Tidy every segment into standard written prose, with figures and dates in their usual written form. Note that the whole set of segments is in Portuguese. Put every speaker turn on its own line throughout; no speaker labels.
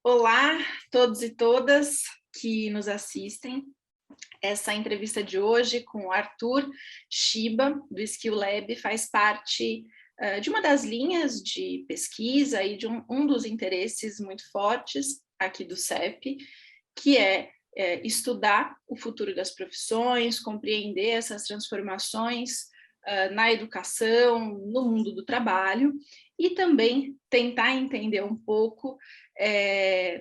Olá, todos e todas que nos assistem. Essa entrevista de hoje com o Arthur Shiba, do Skill Lab, faz parte de uma das linhas de pesquisa e de um dos interesses muito fortes aqui do CEP, que é estudar o futuro das profissões, compreender essas transformações na educação, no mundo do trabalho, e também tentar entender um pouco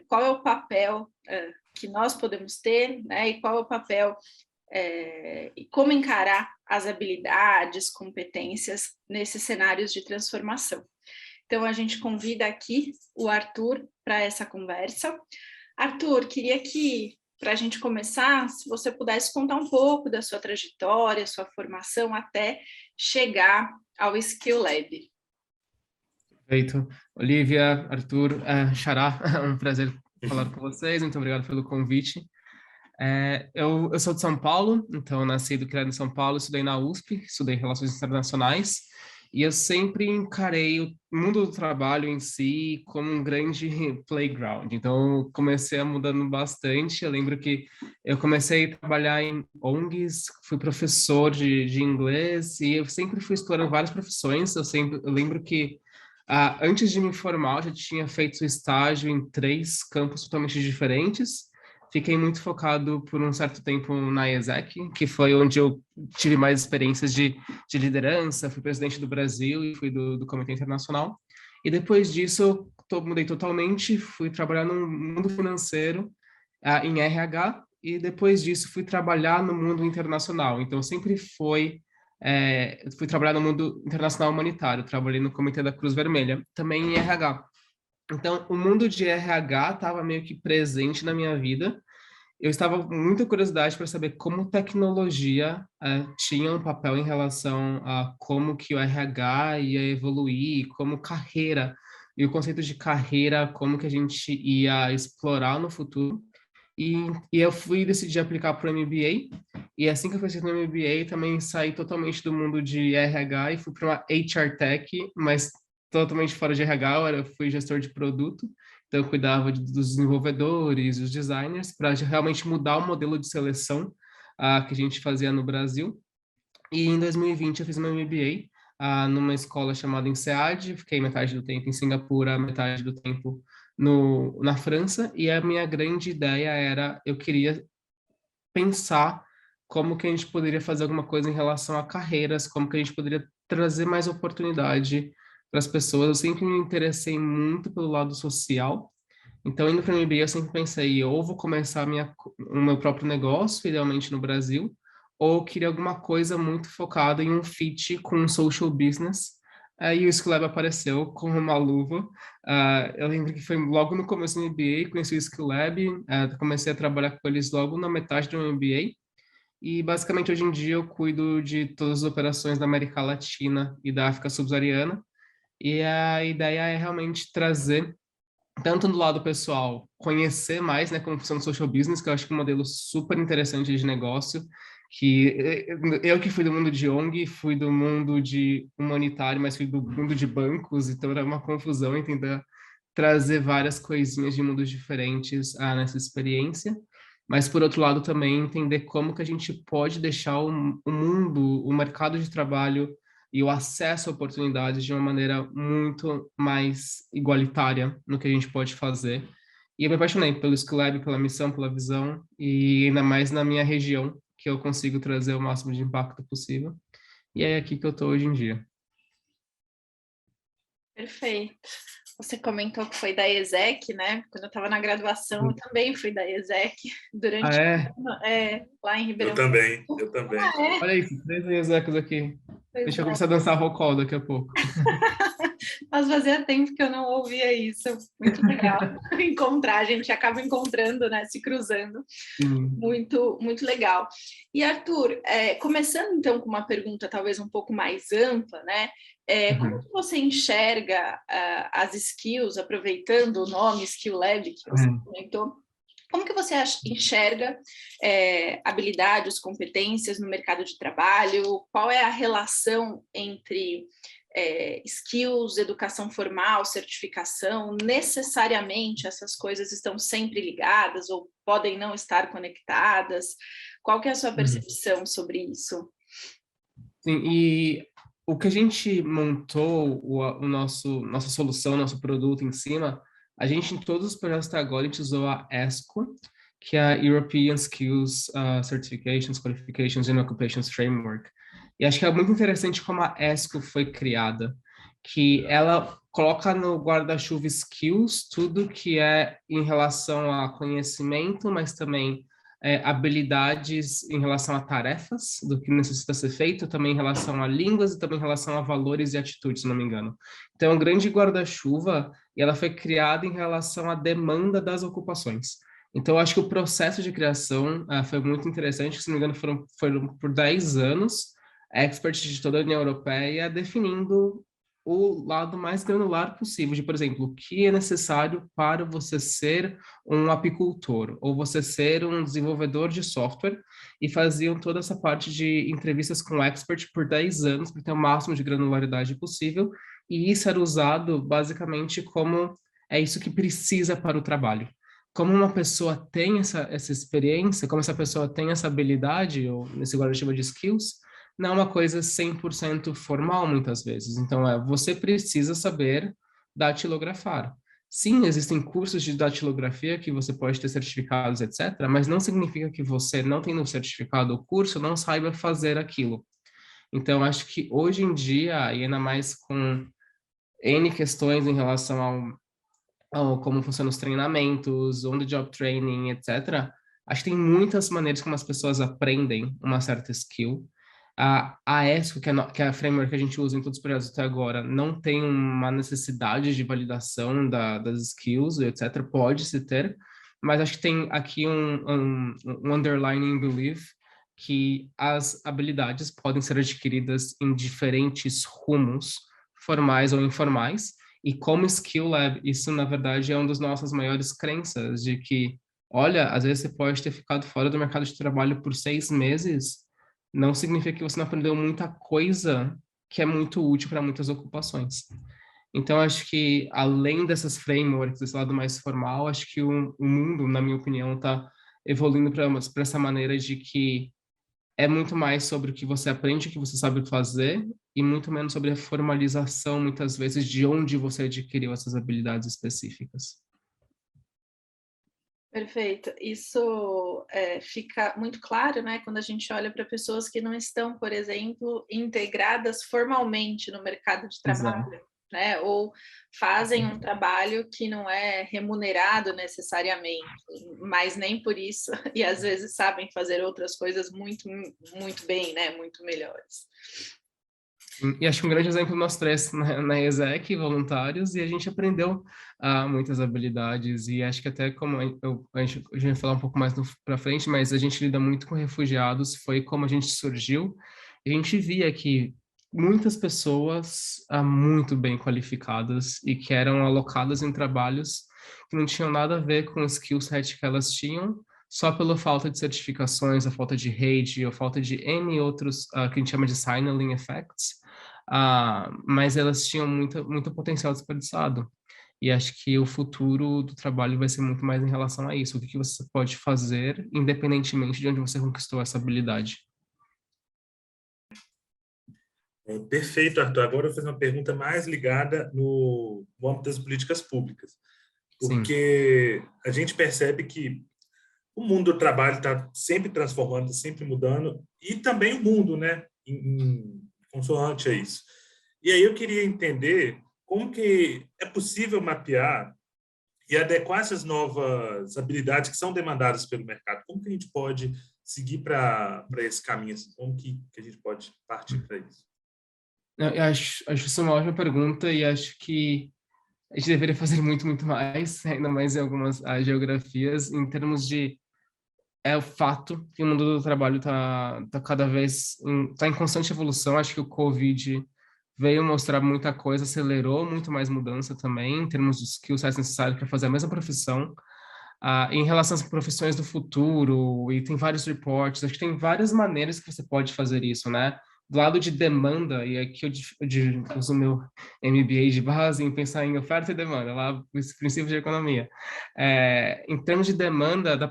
qual é o papel que nós podemos ter, né, e qual é o papel e como encarar as habilidades, competências nesses cenários de transformação. Então, a gente convida aqui o Arthur para essa conversa. Arthur, queria que, para a gente começar, se você pudesse contar um pouco da sua trajetória, sua formação, até chegar ao Skill Lab.
Perfeito. Olivia, Arthur, Xará, é um prazer falar com vocês, muito obrigado pelo convite. Eu sou de São Paulo, então nasci e criado em São Paulo, estudei na USP, estudei Relações Internacionais, e eu sempre encarei o mundo do trabalho em si como um grande playground. Então, eu comecei a mudando bastante. Eu lembro que eu comecei a trabalhar em ONGs, fui professor de inglês, e eu sempre fui explorando várias profissões. Eu lembro que antes de me formar, eu já tinha feito estágio em 3 campos totalmente diferentes. Fiquei muito focado por um certo tempo na ESEC, que foi onde eu tive mais experiências de liderança, fui presidente do Brasil e fui do Comitê Internacional. E depois disso, eu mudei totalmente, fui trabalhar no mundo financeiro, em RH, e depois disso fui trabalhar no mundo internacional. Então, sempre fui trabalhar no mundo internacional humanitário, trabalhei no Comitê da Cruz Vermelha, também em RH. Então, o mundo de RH estava meio que presente na minha vida. Eu estava com muita curiosidade para saber como tecnologia tinha um papel em relação a como que o RH ia evoluir, como carreira, e o conceito de carreira, como que a gente ia explorar no futuro. E, e eu decidi aplicar para o MBA, e assim que eu fiz no MBA, também saí totalmente do mundo de RH e fui para uma HR Tech, mas totalmente fora de RH, eu fui gestor de produto, então eu cuidava dos desenvolvedores, dos designers, para realmente mudar o modelo de seleção que a gente fazia no Brasil. E em 2020 eu fiz meu MBA numa escola chamada INSEAD, fiquei metade do tempo em Singapura, metade do tempo na França, e a minha grande ideia era, eu queria pensar como que a gente poderia fazer alguma coisa em relação a carreiras, como que a gente poderia trazer mais oportunidade para as pessoas. Eu sempre me interessei muito pelo lado social, então indo para o MBA eu sempre pensei, ou vou começar o meu próprio negócio, idealmente no Brasil, ou queria alguma coisa muito focada em um fit com um social business. Aí o Skill Lab apareceu como uma luva. Eu lembro que foi logo no começo do MBA, conheci o Skill Lab, comecei a trabalhar com eles logo na metade do MBA. E basicamente hoje em dia eu cuido de todas as operações da América Latina e da África Subsaariana. E a ideia é realmente trazer, tanto do lado pessoal, conhecer mais, né, como funciona o social business, que eu acho que é um modelo super interessante de negócio, que eu que fui do mundo de ONG, fui do mundo de humanitário, mas fui do mundo de bancos, então era uma confusão entender trazer várias coisinhas de mundos diferentes nessa experiência, mas por outro lado também entender como que a gente pode deixar o mundo, o mercado de trabalho e o acesso a oportunidades de uma maneira muito mais igualitária no que a gente pode fazer. E eu me apaixonei pelo Skill Lab, pela missão, pela visão, e ainda mais na minha região, que eu consigo trazer o máximo de impacto possível. E é aqui que eu estou hoje em dia.
Perfeito. Você comentou que foi da ESEC, né? Quando eu estava na graduação, eu também fui da ESEC
Ah,
durante
é?
lá em
Eu
Ribeirão
também,
Preto.
eu também.
Olha isso, 3 execos aqui.
Pois
Deixa eu
é.
começar a dançar rockall daqui a pouco.
Mas fazia tempo que eu não ouvia isso. Muito legal encontrar, a gente acaba encontrando, né? Se cruzando.
Sim.
Muito, muito legal. E Arthur, começando então com uma pergunta talvez um pouco mais ampla, né? Como
Uhum.
que você enxerga as skills, aproveitando o nome Skill Lab que você
Uhum.
comentou, como que você enxerga habilidades, competências no mercado de trabalho? Qual é a relação entre skills, educação formal, certificação, necessariamente essas coisas estão sempre ligadas ou podem não estar conectadas? Qual que é a sua percepção sobre isso?
Sim, e o que a gente montou, nossa solução, nosso produto em cima, a gente, em todos os projetos até agora, a gente usou a ESCO, que é a European Skills Certifications, Qualifications and Occupations Framework. E acho que é muito interessante como a ESCO foi criada, que ela coloca no guarda-chuva skills tudo que é em relação a conhecimento, mas também habilidades em relação a tarefas, do que necessita ser feito, também em relação a línguas e também em relação a valores e atitudes, se não me engano. Então, é um grande guarda-chuva e ela foi criada em relação à demanda das ocupações. Então, eu acho que o processo de criação foi muito interessante, se não me engano, foram por 10 anos, experts de toda a União Europeia definindo o lado mais granular possível de, por exemplo, o que é necessário para você ser um apicultor ou você ser um desenvolvedor de software, e faziam toda essa parte de entrevistas com expert por 10 anos para ter o máximo de granularidade possível, e isso era usado basicamente como é isso que precisa para o trabalho. Como uma pessoa tem essa experiência, como essa pessoa tem essa habilidade, ou nesse guarda-chuva de skills, não é uma coisa 100% formal, muitas vezes. Então, você precisa saber datilografar. Sim, existem cursos de datilografia que você pode ter certificados, etc., mas não significa que você, não tendo certificado ou curso, não saiba fazer aquilo. Então, acho que hoje em dia, e ainda mais com N questões em relação ao como funcionam os treinamentos, on-the-job training, etc., acho que tem muitas maneiras como as pessoas aprendem uma certa skill. A ESCO, que é a framework que a gente usa em todos os projetos até agora, não tem uma necessidade de validação das skills, etc. Pode-se ter, mas acho que tem aqui um underlying belief que as habilidades podem ser adquiridas em diferentes rumos, formais ou informais, e como Skill Lab, isso na verdade é uma das nossas maiores crenças, de que, olha, às vezes você pode ter ficado fora do mercado de trabalho por 6 meses, não significa que você não aprendeu muita coisa que é muito útil para muitas ocupações. Então, acho que, além dessas frameworks, desse lado mais formal, acho que o mundo, na minha opinião, está evoluindo para essa maneira de que é muito mais sobre o que você aprende, o que você sabe fazer, e muito menos sobre a formalização, muitas vezes, de onde você adquiriu essas habilidades específicas.
Perfeito. Isso fica muito claro, né, quando a gente olha para pessoas que não estão, por exemplo, integradas formalmente no mercado de trabalho,
Exato.
né, ou fazem um trabalho que não é remunerado necessariamente, mas nem por isso, e às vezes sabem fazer outras coisas muito, muito bem, né, muito melhores.
E acho que um grande exemplo nós três na ESEC, voluntários, e a gente aprendeu muitas habilidades, e acho que até como a gente vai falar um pouco mais para frente, mas a gente lida muito com refugiados, foi como a gente surgiu, e a gente via que muitas pessoas muito bem qualificadas e que eram alocadas em trabalhos que não tinham nada a ver com o skill set que elas tinham, só pela falta de certificações, a falta de rede, ou falta de N outros que a gente chama de signaling effects, mas elas tinham muito potencial desperdiçado. E acho que o futuro do trabalho vai ser muito mais em relação a isso. O que você pode fazer, independentemente de onde você conquistou essa habilidade.
Perfeito, Arthur. Agora eu vou fazer uma pergunta mais ligada no âmbito das políticas públicas. Porque Sim. A gente percebe que o mundo do trabalho está sempre transformando, sempre mudando, e também o mundo, né, em consoante a isso. E aí eu queria entender como que é possível mapear e adequar essas novas habilidades que são demandadas pelo mercado. Como que a gente pode seguir para esse caminho? Como que a gente pode partir para isso?
Eu acho isso uma ótima pergunta, e acho que a gente deveria fazer muito, muito mais, ainda mais em algumas geografias, em termos de o fato que o mundo do trabalho está cada vez em constante evolução. Acho que o Covid veio mostrar muita coisa, acelerou muito mais mudança também, em termos de skills necessários para fazer a mesma profissão. Em relação às profissões do futuro, e tem vários reportes, acho que tem várias maneiras que você pode fazer isso, né? do lado de demanda, e aqui eu uso meu MBA de base em pensar em oferta e demanda, lá esse princípio de economia. Em termos de demanda, dá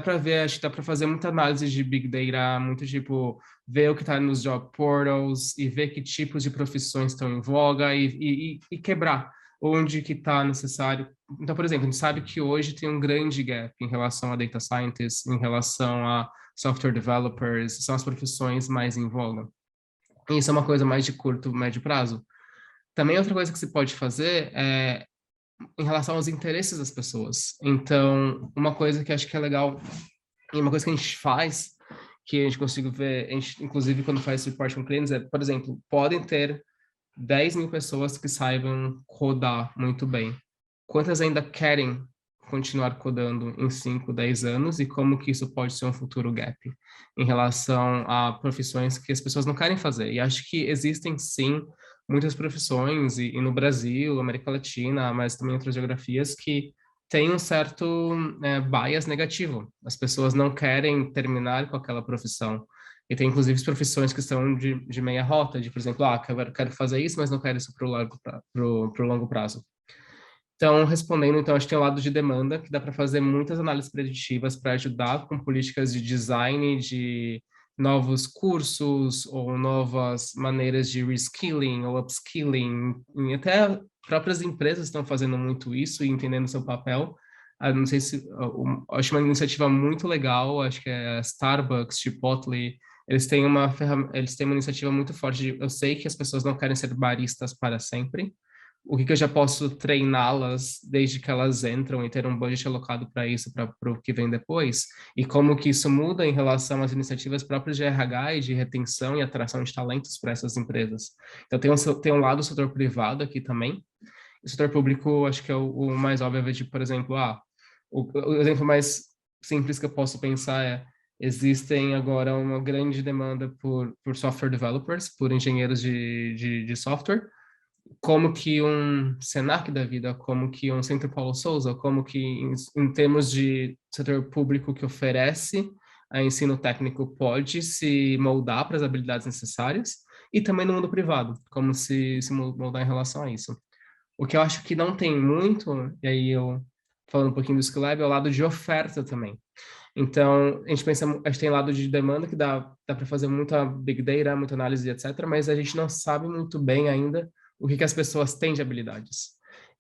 para ver, acho que dá para fazer muita análise de Big Data, muito tipo, ver o que está nos job portals e ver que tipos de profissões estão em voga e quebrar onde que está necessário. Então, por exemplo, a gente sabe que hoje tem um grande gap em relação a data scientists, em relação a software developers, são as profissões mais em voga. E isso é uma coisa mais de curto, médio prazo. Também outra coisa que se pode fazer é em relação aos interesses das pessoas. Então, uma coisa que acho que é legal, e uma coisa que a gente faz, que a gente consegue ver, a gente, inclusive quando faz report com clientes, é, por exemplo, podem ter 10 mil pessoas que saibam codar muito bem. Quantas ainda querem continuar codando em 5, 10 anos e como que isso pode ser um futuro gap em relação a profissões que as pessoas não querem fazer. E acho que existem, sim, muitas profissões, e no Brasil, América Latina, mas também em outras geografias, que tem um certo bias negativo. As pessoas não querem terminar com aquela profissão. E tem, inclusive, profissões que são de meia rota, de, por exemplo, quero fazer isso, mas não quero isso para o longo prazo. Então, respondendo, então, acho que tem o lado de demanda, que dá para fazer muitas análises preditivas para ajudar com políticas de design, de novos cursos ou novas maneiras de reskilling ou upskilling. E até próprias empresas estão fazendo muito isso e entendendo seu papel. Não sei se... acho uma iniciativa muito legal, acho que é Starbucks, Chipotle, eles têm uma iniciativa muito forte de, eu sei que as pessoas não querem ser baristas para sempre, o que eu já posso treiná-las desde que elas entram e ter um budget alocado para isso, para o que vem depois, e como que isso muda em relação às iniciativas próprias de RH e de retenção e atração de talentos para essas empresas. Então, tem um lado do setor privado aqui também. O setor público, acho que é o mais óbvio, é de, por exemplo, o exemplo mais simples que eu posso pensar é existem agora uma grande demanda por software developers, por engenheiros de software, como que um Senac da vida, como que um Centro Paulo Souza, como que em termos de setor público que oferece a ensino técnico pode se moldar para as habilidades necessárias, e também no mundo privado, como se moldar em relação a isso. O que eu acho que não tem muito, e aí eu falando um pouquinho do Skill Lab, é o lado de oferta também. Então, a gente tem lado de demanda que dá para fazer muita big data, muita análise, etc., mas a gente não sabe muito bem ainda o que as pessoas têm de habilidades.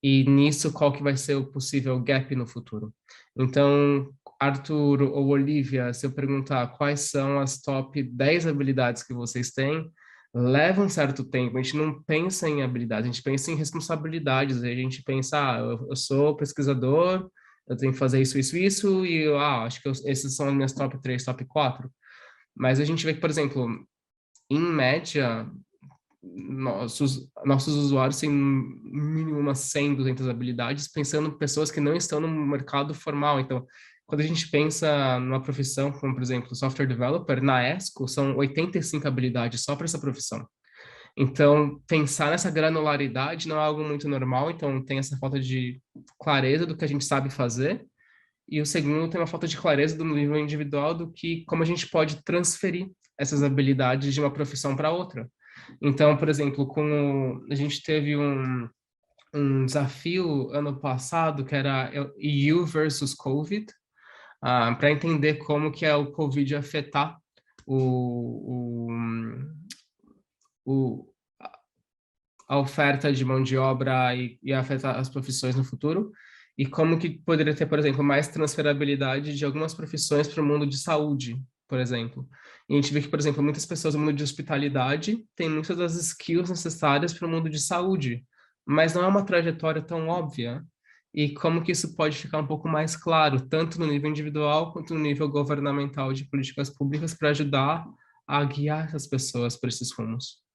E nisso, qual que vai ser o possível gap no futuro. Então, Arthur ou Olivia, se eu perguntar quais são as top 10 habilidades que vocês têm, leva um certo tempo. A gente não pensa em habilidades, a gente pensa em responsabilidades. A gente pensa, eu sou pesquisador, eu tenho que fazer isso, isso, isso, e acho que esses são as minhas top 3, top 4. Mas a gente vê que, por exemplo, em média, nossos usuários têm mínimo umas 100, 200 habilidades, pensando em pessoas que não estão no mercado formal. Então, quando a gente pensa numa profissão, como, por exemplo, software developer, na ESCO, são 85 habilidades só para essa profissão. Então, pensar nessa granularidade não é algo muito normal, então tem essa falta de clareza do que a gente sabe fazer, e o segundo tem uma falta de clareza do nível individual do que como a gente pode transferir essas habilidades de uma profissão para outra. Então, por exemplo, a gente teve um desafio ano passado que era EU versus COVID, para entender como que é o COVID afetar o, o, a oferta de mão de obra e afetar as profissões no futuro, e como que poderia ter, por exemplo, mais transferabilidade de algumas profissões para o mundo de saúde, por exemplo. E a gente vê que, por exemplo, muitas pessoas no mundo de hospitalidade têm muitas das skills necessárias para o mundo de saúde, mas não é uma trajetória tão óbvia. E como que isso pode ficar um pouco mais claro, tanto no nível individual quanto no nível governamental de políticas públicas para ajudar a guiar essas pessoas para esses rumos.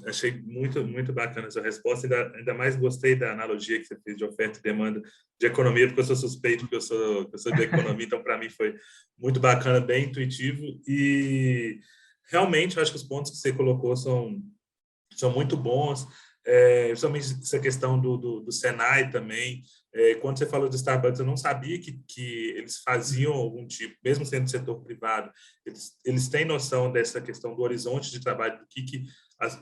Achei muito bacana essa resposta, ainda mais gostei da analogia que você fez de oferta e demanda de economia, porque eu sou suspeito, porque eu sou de economia, então para mim foi muito bacana, bem intuitivo, e realmente eu acho que os pontos que você colocou são muito bons, principalmente essa questão do Senai também, Quando você falou de Starbucks, eu não sabia que eles faziam algum tipo, mesmo sendo do setor privado, eles têm noção dessa questão do horizonte de trabalho, do que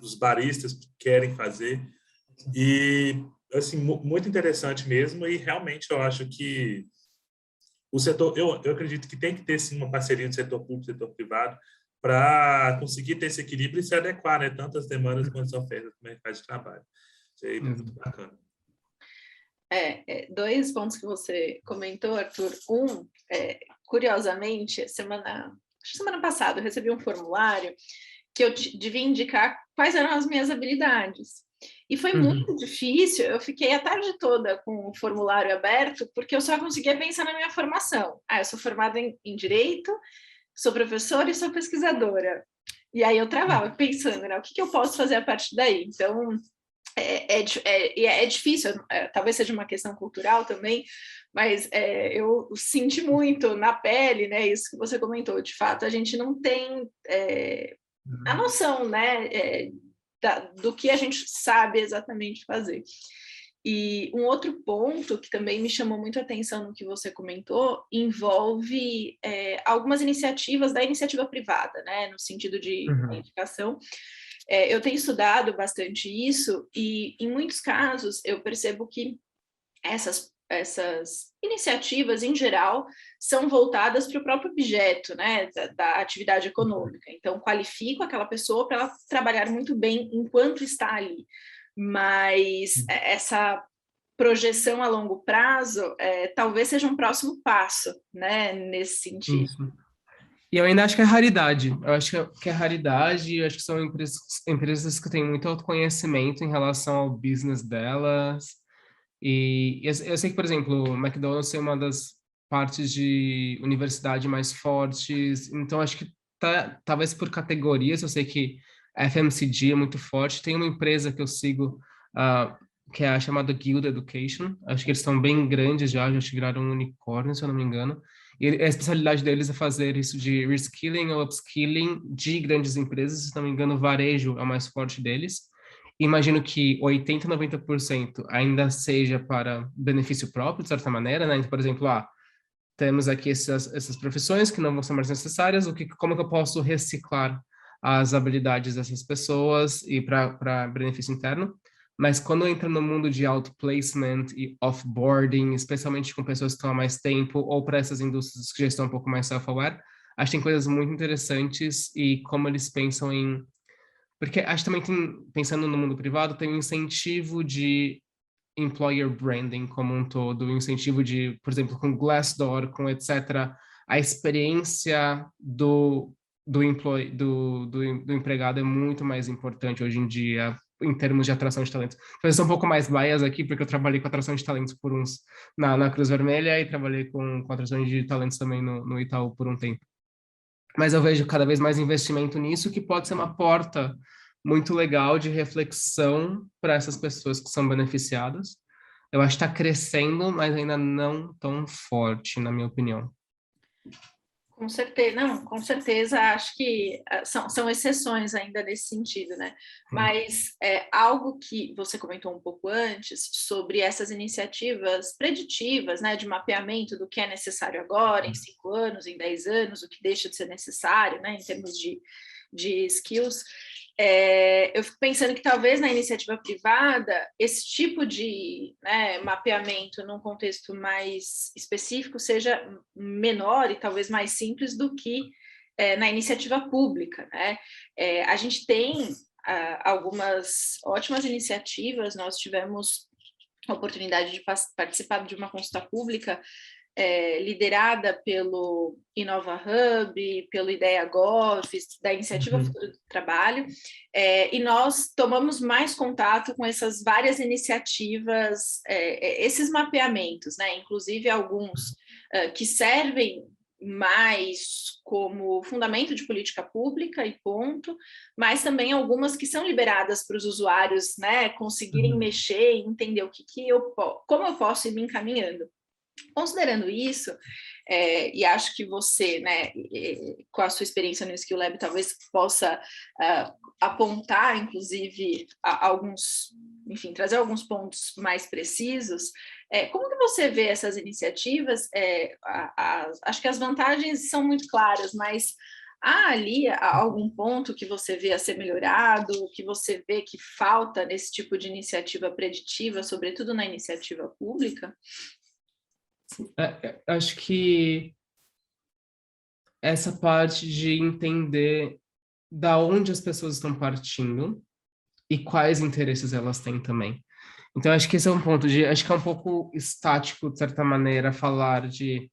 os baristas querem fazer. E, assim, muito interessante mesmo, e realmente eu acho que o setor, eu acredito que tem que ter, sim, uma parceria do setor público e setor privado para conseguir ter esse equilíbrio e se adequar, né, tanto às demandas quanto às ofertas do mercado de trabalho. Isso aí é muito bacana.
Dois pontos que você comentou, Arthur. Curiosamente, semana passada eu recebi um formulário que eu devia indicar quais eram as minhas habilidades. E foi muito difícil, eu fiquei a tarde toda com o formulário aberto, porque eu só conseguia pensar na minha formação. Eu sou formada em Direito, sou professora e sou pesquisadora. E aí eu travava pensando, né, o que eu posso fazer a partir daí? Então, é difícil, talvez seja uma questão cultural também, mas eu senti muito na pele, né, isso que você comentou. De fato, a gente não tem a noção, né, do que a gente sabe exatamente fazer. E um outro ponto que também me chamou muito a atenção no que você comentou envolve algumas iniciativas da iniciativa privada, né, no sentido de indicação. Eu tenho estudado bastante isso e, em muitos casos, eu percebo que essas iniciativas, em geral, são voltadas para o próprio objeto, né, da atividade econômica. Então, qualifico aquela pessoa para ela trabalhar muito bem enquanto está ali. Mas essa projeção a longo prazo talvez seja um próximo passo, né, nesse sentido.
Isso. E eu ainda acho que é raridade. Eu acho que é raridade, eu acho que são empresas que têm muito autoconhecimento em relação ao business delas. E eu sei que, por exemplo, o McDonald's é uma das partes de universidade mais fortes, então acho que talvez por categorias, eu sei que a FMCG é muito forte. Tem uma empresa que eu sigo, que é a chamada Guild Education. Acho que eles estão bem grandes já viraram um unicórnio, se eu não me engano. E a especialidade deles é fazer isso de reskilling ou upskilling de grandes empresas. Se não me engano, o varejo é o mais forte deles. Imagino que 80%, 90% ainda seja para benefício próprio, de certa maneira, né? Então, por exemplo, temos aqui essas profissões que não vão ser mais necessárias, como que eu posso reciclar as habilidades dessas pessoas e para benefício interno? Mas quando entra no mundo de outplacement e offboarding, especialmente com pessoas que estão há mais tempo, ou para essas indústrias que já estão um pouco mais self-aware, acho que tem coisas muito interessantes e como eles pensam em... Porque acho que também pensando no mundo privado, tem um incentivo de employer branding como um todo, incentivo de, por exemplo, com Glassdoor, com etc., a experiência do empregado é muito mais importante hoje em dia em termos de atração de talentos. Eu sou um pouco mais bias aqui, porque eu trabalhei com atração de talentos na Cruz Vermelha e trabalhei com atração de talentos também no Itaú por um tempo. Mas eu vejo cada vez mais investimento nisso, que pode ser uma porta muito legal de reflexão para essas pessoas que são beneficiadas. Eu acho que está crescendo, mas ainda não tão forte, na minha opinião.
Com certeza, não, com certeza, acho que são exceções ainda nesse sentido, né? Mas algo que você comentou um pouco antes sobre essas iniciativas preditivas, né, de mapeamento do que é necessário agora, em 5 anos, em 10 anos, o que deixa de ser necessário, né, em termos de skills. Eu fico pensando que talvez na iniciativa privada esse tipo de mapeamento num contexto mais específico seja menor e talvez mais simples do que na iniciativa pública, né? A gente tem algumas ótimas iniciativas. Nós tivemos a oportunidade de participar de uma consulta pública liderada pelo Inova Hub, pelo IdeaGov, da Iniciativa Futuro do Trabalho, e nós tomamos mais contato com essas várias iniciativas, esses mapeamentos, né? Inclusive alguns que servem mais como fundamento de política pública e ponto, mas também algumas que são liberadas para os usuários, né, conseguirem mexer e entender como eu posso ir me encaminhando. Considerando isso, e acho que você, né, com a sua experiência no Skill Lab, talvez possa apontar, inclusive, alguns, enfim, trazer alguns pontos mais precisos. Como que você vê essas iniciativas? Acho que as vantagens são muito claras, mas há ali algum ponto que você vê a ser melhorado, que você vê que falta nesse tipo de iniciativa preditiva, sobretudo na iniciativa pública?
Acho que essa parte de entender da onde as pessoas estão partindo e quais interesses elas têm também. Então, acho que esse é um ponto acho que é um pouco estático, de certa maneira, falar de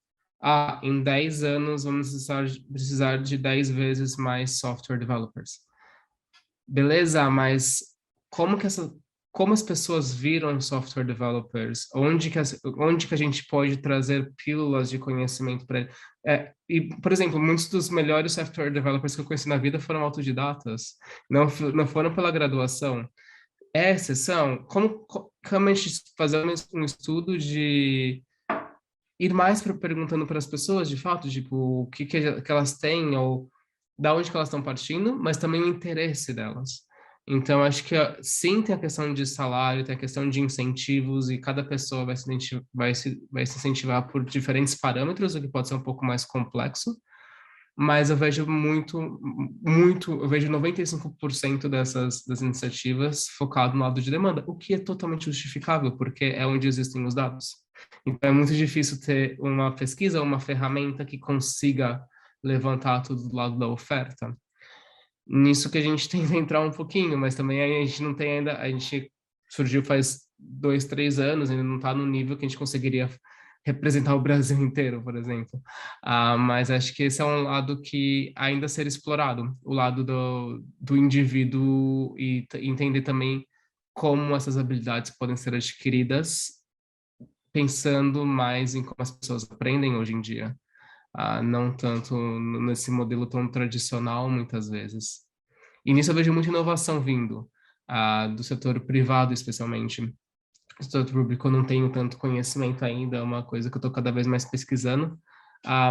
em 10 anos vamos precisar de 10 vezes mais software developers. Beleza, mas como as pessoas viram software developers? Onde que a gente pode trazer pílulas de conhecimento para e, por exemplo, muitos dos melhores software developers que eu conheci na vida foram autodidatas, não foram pela graduação. É exceção? Como a gente fazer um estudo de ir mais perguntando para as pessoas, de fato, tipo, o que elas têm ou da onde que elas estão partindo, mas também o interesse delas. Então, acho que sim, tem a questão de salário, tem a questão de incentivos, e cada pessoa vai se incentivar por diferentes parâmetros, o que pode ser um pouco mais complexo, mas eu vejo eu vejo 95% das iniciativas focado no lado de demanda, o que é totalmente justificável, porque é onde existem os dados. Então, é muito difícil ter uma pesquisa, uma ferramenta que consiga levantar tudo do lado da oferta. Nisso que a gente tenta entrar um pouquinho, mas também a gente não tem ainda, a gente surgiu faz 2, 3 anos, ainda não está no nível que a gente conseguiria representar o Brasil inteiro, por exemplo. Mas acho que esse é um lado que ainda a ser explorado, o lado do indivíduo e entender também como essas habilidades podem ser adquiridas, pensando mais em como as pessoas aprendem hoje em dia. Não tanto nesse modelo tão tradicional, muitas vezes. E nisso eu vejo muita inovação vindo, do setor privado, especialmente. O setor público eu não tenho tanto conhecimento ainda, é uma coisa que eu estou cada vez mais pesquisando,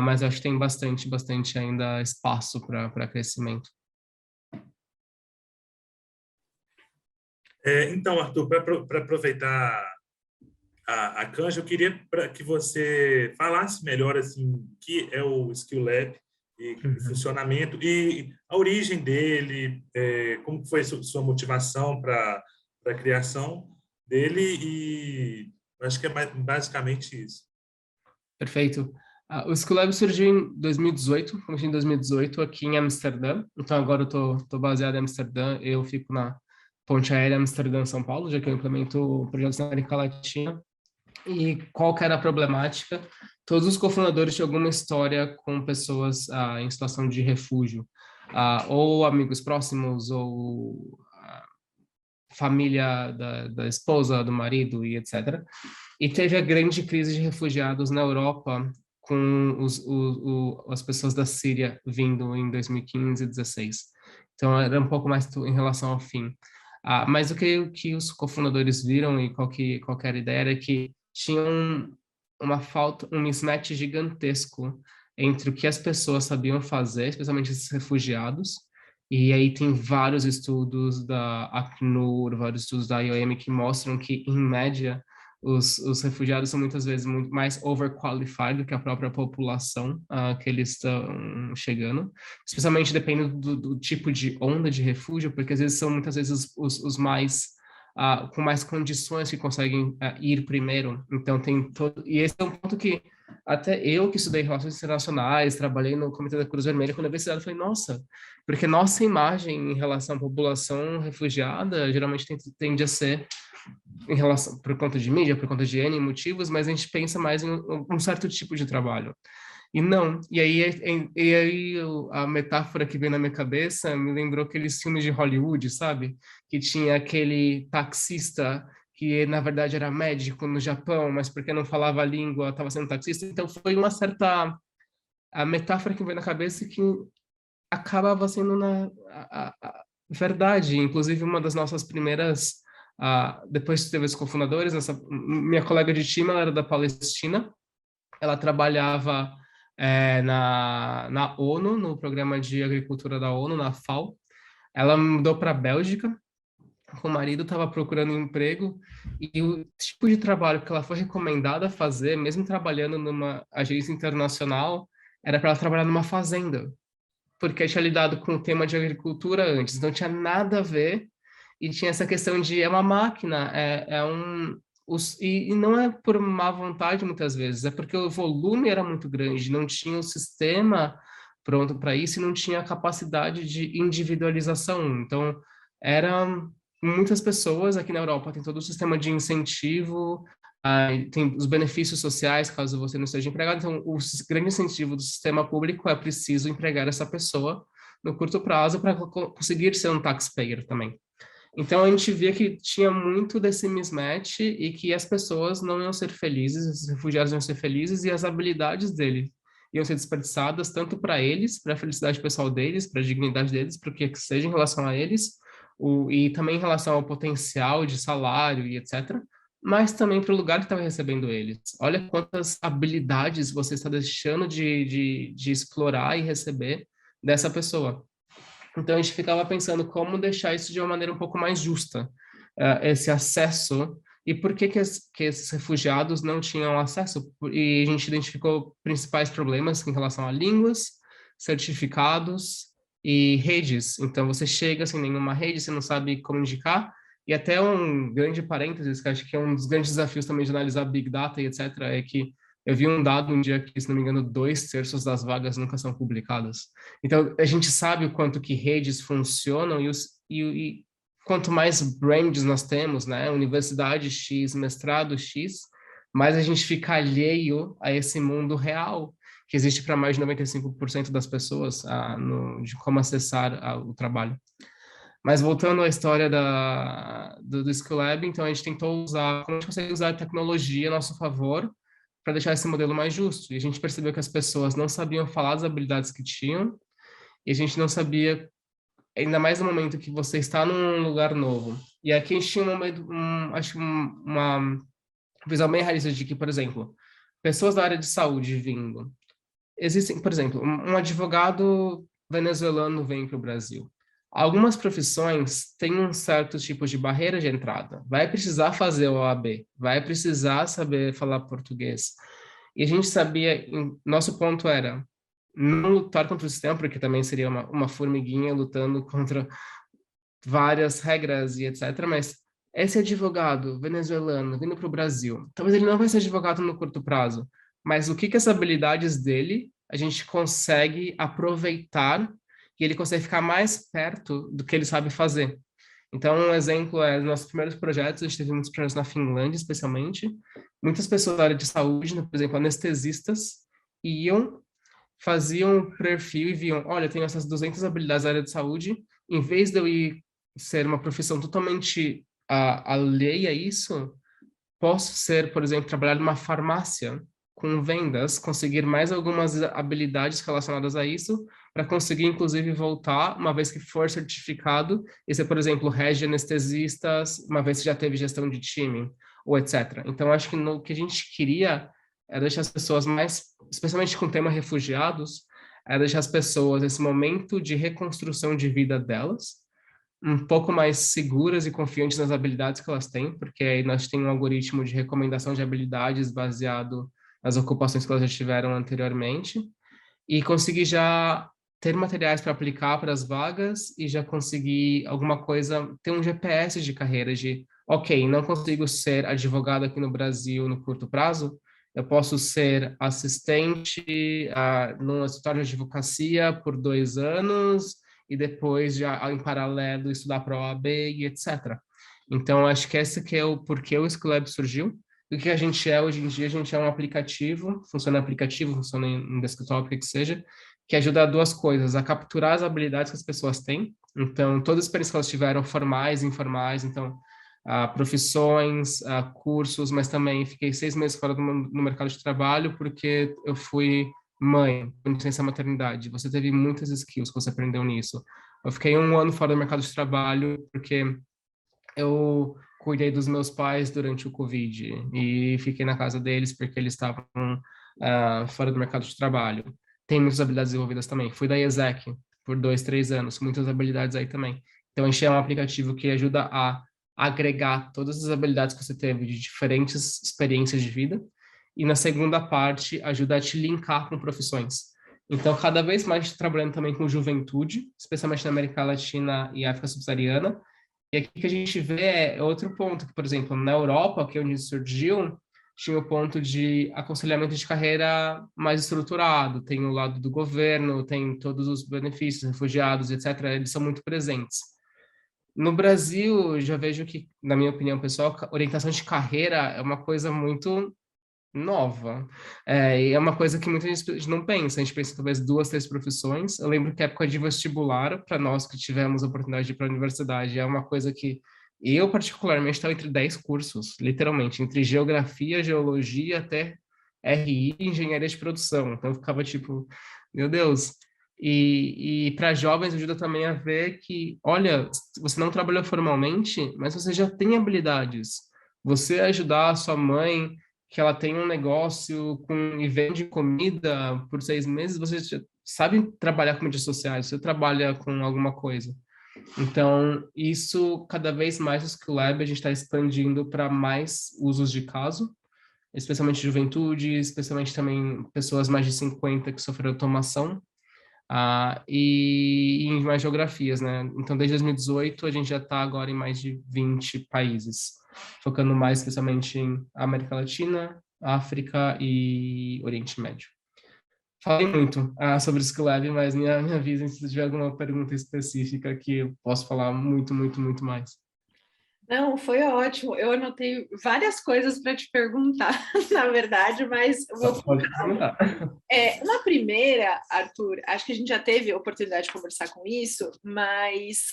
mas acho que tem bastante ainda espaço para crescimento.
Então, Arthur, para aproveitar a canja, eu queria que você falasse melhor assim, o que é o Skill Lab e o funcionamento e a origem dele, como foi sua motivação para a criação dele, e acho que é basicamente isso.
Perfeito. O Skill Lab surgiu em 2018, comecei em 2018 aqui em Amsterdã, então agora eu tô baseado em Amsterdã, eu fico na Ponte Aérea Amsterdã-São Paulo, já que eu implemento projetos na América Latina. E qual que era a problemática? Todos os cofundadores tinham alguma história com pessoas em situação de refúgio, ou amigos próximos, ou família da esposa, do marido, e etc. E teve a grande crise de refugiados na Europa, com as pessoas da Síria vindo em 2015 e 2016. Então, era um pouco mais em relação ao fim. Mas o que os cofundadores viram e qual era a ideia era que tinha uma falta, um mismatch gigantesco entre o que as pessoas sabiam fazer, especialmente esses refugiados, e aí tem vários estudos da Acnur, vários estudos da IOM que mostram que, em média, os refugiados são muitas vezes muito mais overqualified do que a própria população que eles estão chegando, especialmente dependendo do tipo de onda de refúgio, porque às vezes são muitas vezes os mais com mais condições que conseguem ir primeiro. Então tem todo, e esse é um ponto que até eu que estudei relações internacionais, trabalhei no Comitê da Cruz Vermelha, quando eu vi esse dado, eu falei, nossa, porque nossa imagem em relação à população refugiada geralmente tende a ser em relação, por conta de mídia, por conta de N motivos, mas a gente pensa mais em um certo tipo de trabalho. E não, e aí a metáfora que veio na minha cabeça me lembrou aqueles filmes de Hollywood, sabe? Que tinha aquele taxista que na verdade era médico no Japão, mas porque não falava a língua, estava sendo taxista. Então foi uma certa a metáfora que veio na cabeça que acabava sendo a verdade. Inclusive uma das nossas primeiras depois teve os cofundadores, minha colega de time, ela era da Palestina, ela trabalhava na ONU, no Programa de Agricultura da ONU, na FAO. Ela mudou para a Bélgica, o marido estava procurando um emprego e o tipo de trabalho que ela foi recomendada a fazer, mesmo trabalhando numa agência internacional, era para ela trabalhar numa fazenda, porque tinha lidado com o tema de agricultura antes, não tinha nada a ver, e tinha essa questão de é uma máquina, e não é por má vontade muitas vezes, é porque o volume era muito grande, não tinha o sistema pronto para isso e não tinha a capacidade de individualização. Então, eram muitas pessoas aqui na Europa, tem todo o sistema de incentivo, tem os benefícios sociais caso você não esteja empregado. Então, o grande incentivo do sistema público é preciso empregar essa pessoa no curto prazo para conseguir ser um taxpayer também. Então, a gente via que tinha muito desse mismatch e que as pessoas não iam ser felizes, os refugiados iam ser felizes e as habilidades deles iam ser desperdiçadas tanto para eles, para a felicidade pessoal deles, para a dignidade deles, para o que seja em relação a eles, e também em relação ao potencial de salário e etc., mas também para o lugar que estava recebendo eles. Olha quantas habilidades você está deixando de explorar e receber dessa pessoa. Então, a gente ficava pensando como deixar isso de uma maneira um pouco mais justa, esse acesso, e por que esses refugiados não tinham acesso. E a gente identificou principais problemas em relação a línguas, certificados e redes. Então, você chega sem nenhuma rede, você não sabe como indicar, e até um grande parênteses, que acho que é um dos grandes desafios também de analisar Big Data e etc., é que eu vi um dado um dia que, se não me engano, 2/3 das vagas nunca são publicadas. Então, a gente sabe o quanto que redes funcionam e quanto mais brands nós temos, né? Universidade X, mestrado X, mais a gente fica alheio a esse mundo real que existe para mais de 95% das pessoas de como acessar o trabalho. Mas voltando à história do Skill Lab, então a gente tentou usar, como a gente consegue usar a tecnologia a nosso favor para deixar esse modelo mais justo. E a gente percebeu que as pessoas não sabiam falar das habilidades que tinham, e a gente não sabia, ainda mais no momento que você está num lugar novo. E aqui a gente tinha uma visão bem realista de que, por exemplo, pessoas da área de saúde vindo. Existem, por exemplo, um advogado venezuelano vem para o Brasil. Algumas profissões têm um certo tipo de barreira de entrada. Vai precisar fazer o OAB, vai precisar saber falar português. E a gente sabia, nosso ponto era não lutar contra o sistema, porque também seria uma formiguinha lutando contra várias regras e etc. Mas esse advogado venezuelano vindo para o Brasil, talvez ele não vai ser advogado no curto prazo, mas o que as habilidades dele a gente consegue aproveitar e ele consegue ficar mais perto do que ele sabe fazer. Então, um exemplo é nossos primeiros projetos, a gente teve muitos projetos na Finlândia, especialmente. Muitas pessoas da área de saúde, por exemplo, anestesistas, faziam um perfil e viam, olha, eu tenho essas 200 habilidades na área de saúde, em vez de eu ir ser uma profissão totalmente alheia a isso, posso ser, por exemplo, trabalhar numa farmácia com vendas, conseguir mais algumas habilidades relacionadas a isso, para conseguir, inclusive, voltar, uma vez que for certificado, e ser, por exemplo, rege anestesistas, uma vez que já teve gestão de time, ou etc. Então, acho que o que a gente queria é deixar as pessoas mais, especialmente com o tema refugiados, é deixar as pessoas, esse momento de reconstrução de vida delas, um pouco mais seguras e confiantes nas habilidades que elas têm, porque aí nós temos um algoritmo de recomendação de habilidades baseado nas ocupações que elas já tiveram anteriormente, e conseguir já ter materiais para aplicar para as vagas e já conseguir alguma coisa, ter um GPS de carreira de, ok, não consigo ser advogado aqui no Brasil no curto prazo, eu posso ser assistente num escritório de advocacia por 2 anos e depois, já em paralelo, estudar para a OAB e etc. Então, acho que esse que é o porquê o Skill Lab surgiu. O que a gente é hoje em dia, a gente é um aplicativo, funciona em desktop, o que seja, que ajuda a duas coisas, a capturar as habilidades que as pessoas têm. Então, todas as experiências que elas tiveram, formais, informais, então, profissões, cursos, mas também fiquei 6 meses fora no mercado de trabalho porque eu fui mãe, com licença maternidade. Você teve muitas skills que você aprendeu nisso. Eu fiquei 1 ano fora do mercado de trabalho porque eu cuidei dos meus pais durante o Covid e fiquei na casa deles porque eles estavam fora do mercado de trabalho. Tem muitas habilidades desenvolvidas também. Fui da ESEC por 2, 3 anos, muitas habilidades aí também. Então, a gente é um aplicativo que ajuda a agregar todas as habilidades que você teve de diferentes experiências de vida. E na segunda parte, ajuda a te linkar com profissões. Então, cada vez mais a gente está trabalhando também com juventude, especialmente na América Latina e África Subsaariana. E aqui que a gente vê é outro ponto, que, por exemplo, na Europa, que é onde surgiu, tinha o ponto de aconselhamento de carreira mais estruturado, tem o lado do governo, tem todos os benefícios, refugiados, etc., eles são muito presentes. No Brasil, já vejo que, na minha opinião pessoal, orientação de carreira é uma coisa muito nova. E é uma coisa que muita gente não pensa. A gente pensa talvez 2, 3 profissões. Eu lembro que a época de vestibular, para nós que tivemos a oportunidade de ir para a universidade, é uma coisa que eu, particularmente, estava entre 10 cursos, literalmente, entre geografia, geologia, até RI e engenharia de produção. Então, eu ficava tipo, meu Deus. E para jovens ajuda também a ver que, olha, você não trabalhou formalmente, mas você já tem habilidades. Você ajudar a sua mãe, que ela tem um negócio e vende comida por 6 meses, você já sabe trabalhar com mídias sociais, você trabalha com alguma coisa. Então, isso, cada vez mais, o Skill Lab, a gente está expandindo para mais usos de caso, especialmente juventude, especialmente também pessoas mais de 50 que sofreram automação, e em mais geografias, né? Então, desde 2018, a gente já está agora em mais de 20 países, focando mais especialmente em América Latina, África e Oriente Médio. Falei muito sobre o Skill Lab, mas me avisem se tiver alguma pergunta específica que eu posso falar muito, muito, muito mais.
Não, foi ótimo. Eu anotei várias coisas para te perguntar, na verdade, mas vou...
Pode perguntar.
Uma primeira, Arthur, acho que a gente já teve a oportunidade de conversar com isso, mas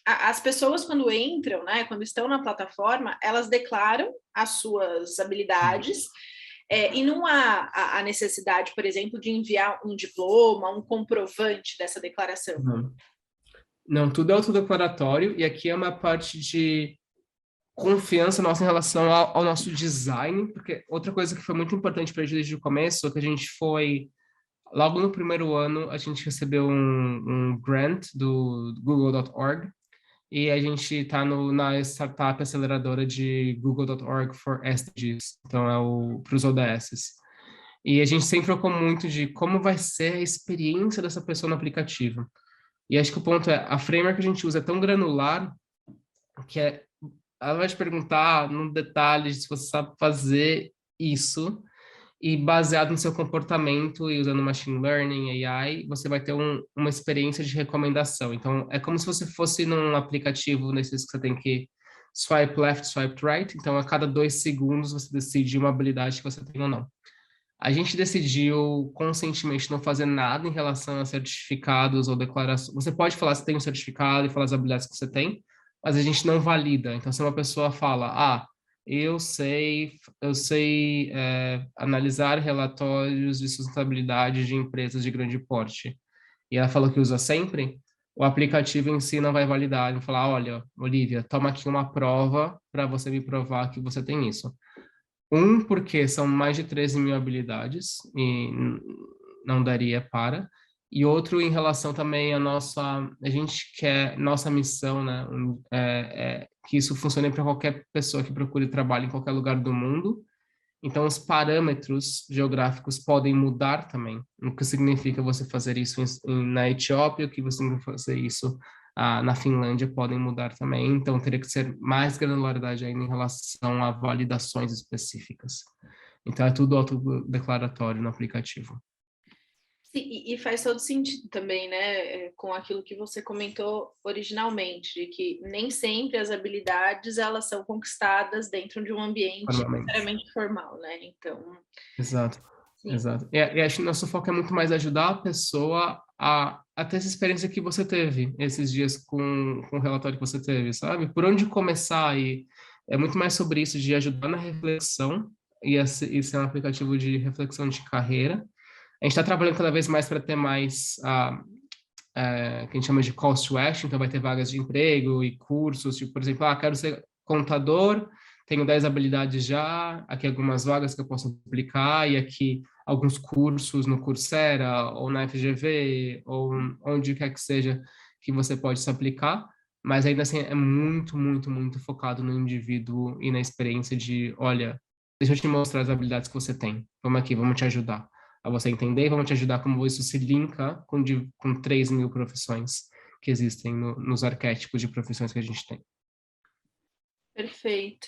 as pessoas quando entram, né, quando estão na plataforma, elas declaram as suas habilidades. E não há a necessidade, por exemplo, de enviar um diploma, um comprovante dessa declaração.
Não, tudo é autodeclaratório, e aqui é uma parte de confiança nossa em relação ao nosso design, porque outra coisa que foi muito importante para a gente desde o começo, é que a gente foi, logo no primeiro ano, a gente recebeu um grant do Google.org, e a gente está na startup aceleradora de Google.org for SDGs, então para os ODSs. E a gente sempre focou muito de como vai ser a experiência dessa pessoa no aplicativo. E acho que o ponto é, a framework que a gente usa é tão granular que ela vai te perguntar no detalhe se você sabe fazer isso, e baseado no seu comportamento e usando machine learning, AI, você vai ter uma experiência de recomendação. Então, é como se você fosse num aplicativo nesses que você tem que swipe left, swipe right. Então, a cada 2 segundos você decide uma habilidade que você tem ou não. A gente decidiu conscientemente não fazer nada em relação a certificados ou declarações. Você pode falar se tem um certificado e falar as habilidades que você tem, mas a gente não valida. Então, se uma pessoa fala, eu sei analisar relatórios de sustentabilidade de empresas de grande porte, e ela falou que usa sempre, o aplicativo em si não vai validar. Ele vai falar, olha, Olivia, toma aqui uma prova para você me provar que você tem isso. Porque são mais de 13 mil habilidades e não daria para. E outro em relação também a gente quer, nossa missão, né, que isso funcione para qualquer pessoa que procure trabalho em qualquer lugar do mundo. Então, os parâmetros geográficos podem mudar também. O que significa você fazer isso na Etiópia, o que você significa fazer isso na Finlândia, podem mudar também. Então, teria que ser mais granularidade ainda em relação a validações específicas. Então, é tudo autodeclaratório no aplicativo.
Sim, e faz todo sentido também, né, com aquilo que você comentou originalmente, de que nem sempre as habilidades elas são conquistadas dentro de um ambiente necessariamente formal, né? Então.
Exato. Sim. Exato. E acho que nosso foco é muito mais ajudar a pessoa a ter essa experiência que você teve esses dias com o relatório que você teve, sabe? Por onde começar, e é muito mais sobre isso, de ajudar na reflexão, e ser um aplicativo de reflexão de carreira. A gente está trabalhando cada vez mais para ter mais que a gente chama de calls to action, então vai ter vagas de emprego e cursos, tipo, por exemplo, quero ser contador, tenho 10 habilidades já, aqui algumas vagas que eu posso aplicar, e aqui alguns cursos no Coursera, ou na FGV, ou onde quer que seja que você pode se aplicar, mas ainda assim é muito, muito, muito focado no indivíduo e na experiência de, olha, deixa eu te mostrar as habilidades que você tem, vamos aqui, vamos te ajudar a você entender, vamos te ajudar como isso se linka com 3 mil profissões que existem nos arquétipos de profissões que a gente tem.
Perfeito.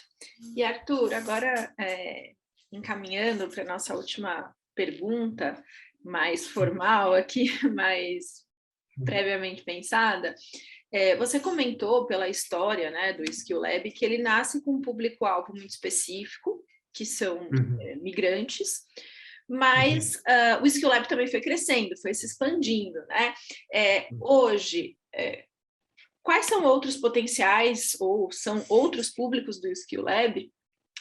E Arthur, agora encaminhando para a nossa última pergunta, mais formal aqui, mais previamente pensada, você comentou pela história, né, do Skill Lab que ele nasce com um público-alvo muito específico, que são migrantes, mas o Skill Lab também foi crescendo, foi se expandindo, né? Hoje, quais são outros potenciais ou são outros públicos do Skill Lab?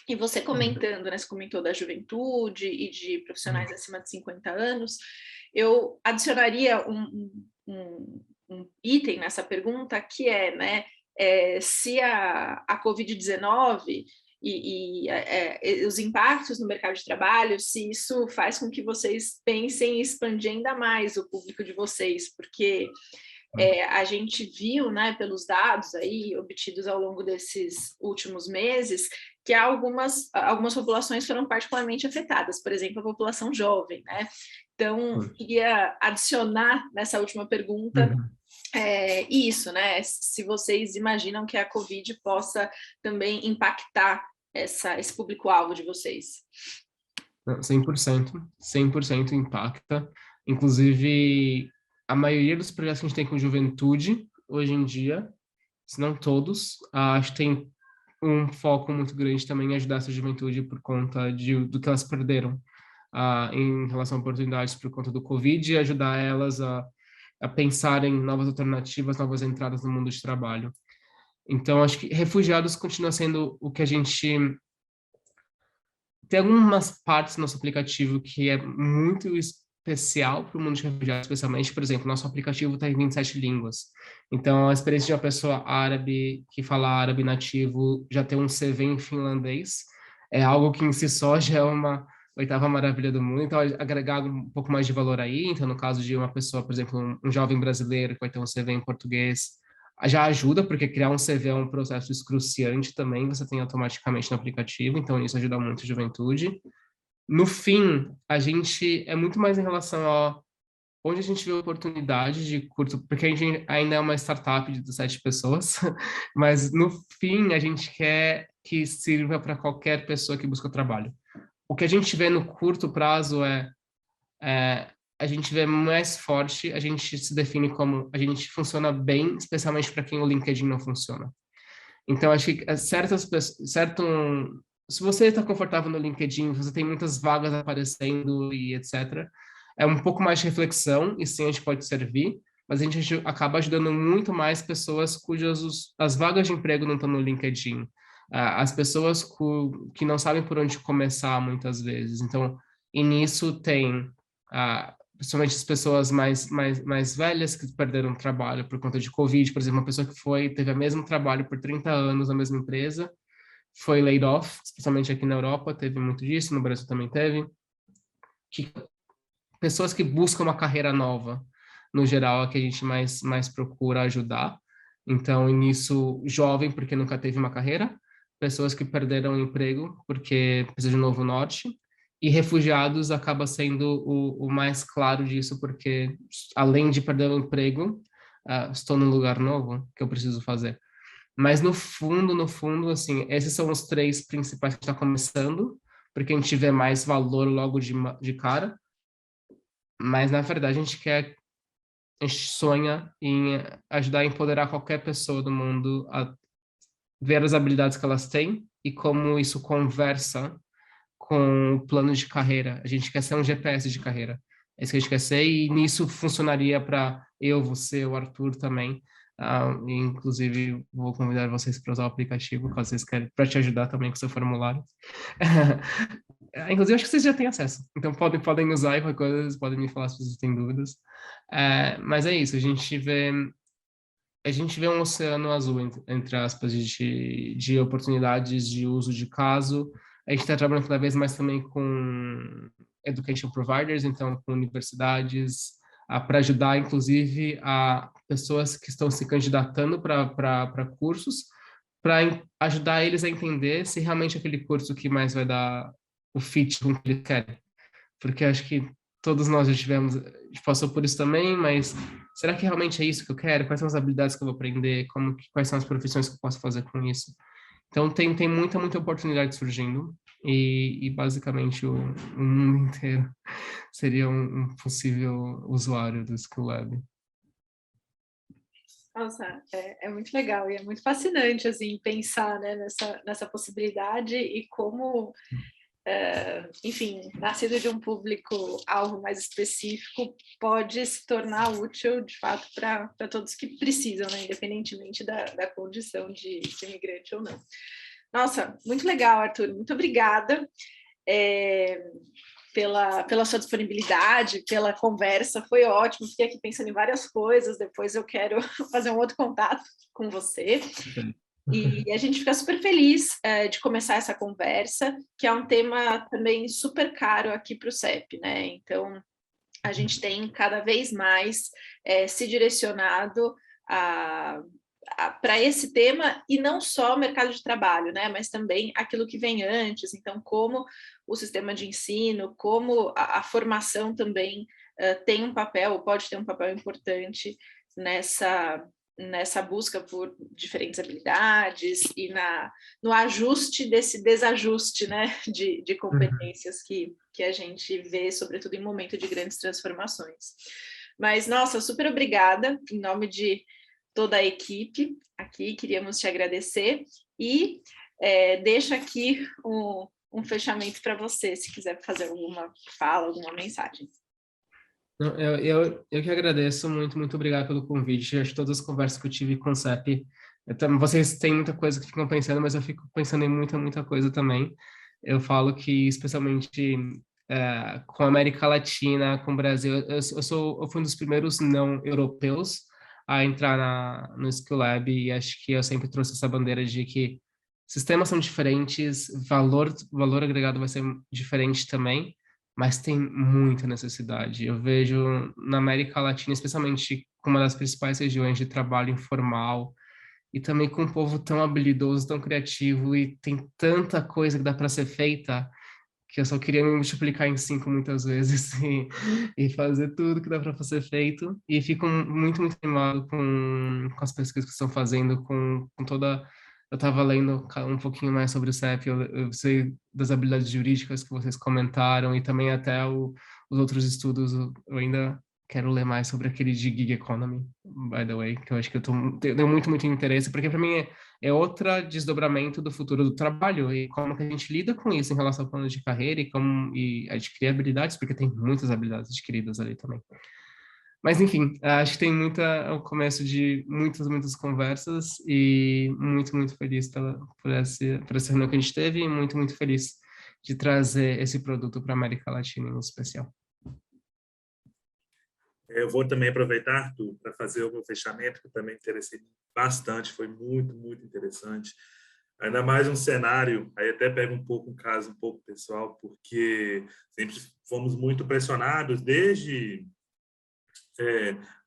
E você comentando, né, você comentou da juventude e de profissionais acima de 50 anos, eu adicionaria um item nessa pergunta que é, né, se a Covid-19 e os impactos no mercado de trabalho, se isso faz com que vocês pensem em expandir ainda mais o público de vocês, porque a gente viu, né, pelos dados aí obtidos ao longo desses últimos meses, que algumas populações foram particularmente afetadas, por exemplo, a população jovem, né? Então, queria adicionar nessa última pergunta isso, né? Se vocês imaginam que a Covid possa também impactar esse público-alvo de vocês.
100% impacta. Inclusive, a maioria dos projetos que a gente tem com juventude, hoje em dia, se não todos, acho que tem um foco muito grande também em ajudar essa juventude por conta do que elas perderam em relação a oportunidades por conta do Covid e ajudar elas a pensar em novas alternativas, novas entradas no mundo de trabalho. Então, acho que refugiados continua sendo o que a gente... Tem algumas partes do nosso aplicativo que é muito especial para o mundo de refugiados, especialmente, por exemplo, nosso aplicativo está em 27 línguas. Então, a experiência de uma pessoa árabe que fala árabe nativo já ter um CV em finlandês é algo que em si só já é uma oitava maravilha do mundo. Então, agregar um pouco mais de valor aí. Então, no caso de uma pessoa, por exemplo, um jovem brasileiro que vai ter um CV em português, já ajuda, porque criar um CV é um processo excruciante também, você tem automaticamente no aplicativo, então isso ajuda muito a juventude. No fim, a gente é muito mais em relação a onde a gente vê oportunidade de curto, porque a gente ainda é uma startup de 17 pessoas, mas no fim a gente quer que sirva para qualquer pessoa que busca trabalho. O que a gente vê no curto prazo a gente vê mais forte, a gente se define como a gente funciona bem, especialmente para quem o LinkedIn não funciona. Então, acho que certas pessoas, se você está confortável no LinkedIn, você tem muitas vagas aparecendo e etc., é um pouco mais de reflexão, e sim, a gente pode servir, mas a gente acaba ajudando muito mais pessoas cujas as vagas de emprego não estão no LinkedIn. As pessoas que não sabem por onde começar, muitas vezes. Então, e nisso tem... principalmente as pessoas mais velhas que perderam trabalho por conta de Covid, por exemplo, uma pessoa que teve o mesmo trabalho por 30 anos na mesma empresa, foi laid off, especialmente aqui na Europa, teve muito disso, no Brasil também teve. Pessoas que buscam uma carreira nova, no geral, é que a gente mais procura ajudar. Então, nisso, jovem, porque nunca teve uma carreira, pessoas que perderam o emprego porque precisa de um novo norte, e refugiados acaba sendo o mais claro disso, porque além de perder o emprego, estou num lugar novo que eu preciso fazer. Mas no fundo, assim, esses são os 3 principais que está começando, porque a gente vê mais valor logo de cara. Mas na verdade a gente sonha em ajudar a empoderar qualquer pessoa do mundo a ver as habilidades que elas têm e como isso conversa com o plano de carreira. A gente quer ser um GPS de carreira. É isso que a gente quer ser, e nisso funcionaria para eu, você, o Arthur também. Inclusive, vou convidar vocês para usar o aplicativo, caso vocês querem, para te ajudar também com o seu formulário. Inclusive, acho que vocês já têm acesso. Então, podem usar e qualquer coisa, podem me falar se vocês têm dúvidas. Mas é isso, a gente vê a gente vê um oceano azul, entre aspas, de oportunidades de uso de caso. A gente está trabalhando cada vez mais também com education providers, então com universidades, para ajudar, inclusive, a pessoas que estão se candidatando para cursos, para ajudar eles a entender se realmente é aquele curso que mais vai dar o fit com o que eles querem. Porque acho que todos nós já tivemos, a gente passou por isso também, mas será que realmente é isso que eu quero? Quais são as habilidades que eu vou aprender? Quais são as profissões que eu posso fazer com isso? Então, tem muita oportunidade surgindo e basicamente o mundo inteiro seria um possível usuário do Skill Lab.
Nossa, é muito legal e é muito fascinante, assim, pensar, né, nessa possibilidade e como, enfim, nascido de um público-alvo mais específico, pode se tornar útil, de fato, para todos que precisam, né, independentemente da condição de imigrante ou não. Nossa, muito legal, Arthur, muito obrigada. Pela sua disponibilidade, pela conversa, foi ótimo, fiquei aqui pensando em várias coisas, depois eu quero fazer um outro contato com você, e a gente fica super feliz de começar essa conversa, que é um tema também super caro aqui para o CEP, né, então a gente tem cada vez mais se direcionado para esse tema, e não só o mercado de trabalho, né, mas também aquilo que vem antes, então como o sistema de ensino, como a formação também tem um papel, pode ter um papel importante nessa busca por diferentes habilidades e no ajuste desse desajuste, né, de competências que a gente vê, sobretudo em momento de grandes transformações. Mas, nossa, super obrigada, em nome de toda a equipe aqui, queríamos te agradecer e deixo aqui um fechamento para você, se quiser fazer alguma fala, alguma mensagem.
Não, eu que agradeço, muito obrigado pelo convite. Acho que todas as conversas que eu tive com o CEP, vocês têm muita coisa que ficam pensando, mas eu fico pensando em muita coisa também. Eu falo que, especialmente com a América Latina, com o Brasil, eu fui um dos primeiros não europeus a entrar no Skill Lab, e acho que eu sempre trouxe essa bandeira de que sistemas são diferentes, valor agregado vai ser diferente também, mas tem muita necessidade. Eu vejo na América Latina, especialmente como uma das principais regiões de trabalho informal, e também com um povo tão habilidoso, tão criativo, e tem tanta coisa que dá para ser feita, que eu só queria me multiplicar em 5 muitas vezes e fazer tudo que dá para ser feito. E fico muito animado com as pesquisas que estão fazendo, com toda. Eu estava lendo um pouquinho mais sobre o CEP, eu sei das habilidades jurídicas que vocês comentaram, e também até os outros estudos. Eu ainda quero ler mais sobre aquele de gig economy, by the way, que eu acho que eu tenho muito interesse, porque para mim é outra desdobramento do futuro do trabalho, e como que a gente lida com isso em relação ao plano de carreira e adquirir habilidades, porque tem muitas habilidades adquiridas ali também. Mas, enfim, acho que tem é o começo de muitas conversas, e muito feliz por essa reunião que a gente teve, e muito feliz de trazer esse produto para a América Latina em especial.
Eu vou também aproveitar, Arthur, para fazer o meu fechamento, que eu também me interessei bastante, foi muito interessante. Ainda mais um cenário, aí até pego um caso um pouco pessoal, porque sempre fomos muito pressionados, desde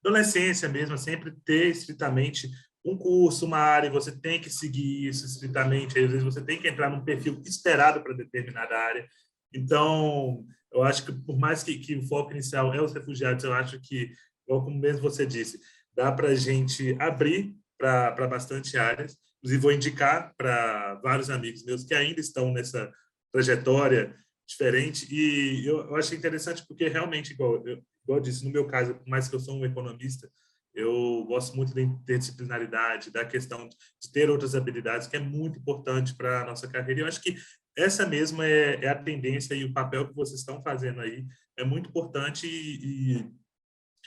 adolescência mesmo, sempre ter estritamente um curso, uma área, e você tem que seguir isso estritamente, às vezes você tem que entrar num perfil esperado para determinada área. Então, eu acho que por mais que o foco inicial é os refugiados, eu acho que, como mesmo você disse, dá para a gente abrir para bastante áreas. Inclusive, vou indicar para vários amigos meus que ainda estão nessa trajetória diferente. E eu achei interessante porque realmente, igual eu disse, no meu caso, por mais que eu sou um economista, eu gosto muito da interdisciplinaridade, da questão de ter outras habilidades, que é muito importante para a nossa carreira. E eu acho que essa mesma é a tendência, e o papel que vocês estão fazendo aí é muito importante e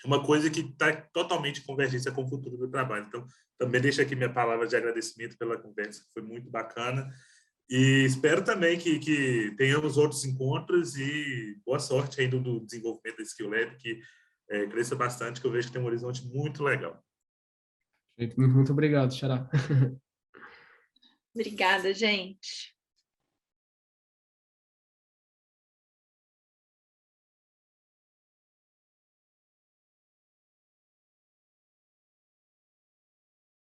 uma coisa que está totalmente em convergência com o futuro do trabalho. Então, também deixo aqui minha palavra de agradecimento pela conversa, que foi muito bacana. E espero também que tenhamos outros encontros, e boa sorte aí do desenvolvimento da Skill Lab, que cresça bastante, que eu vejo que tem um horizonte muito legal.
Muito, muito obrigado, Xará.
Obrigada, gente.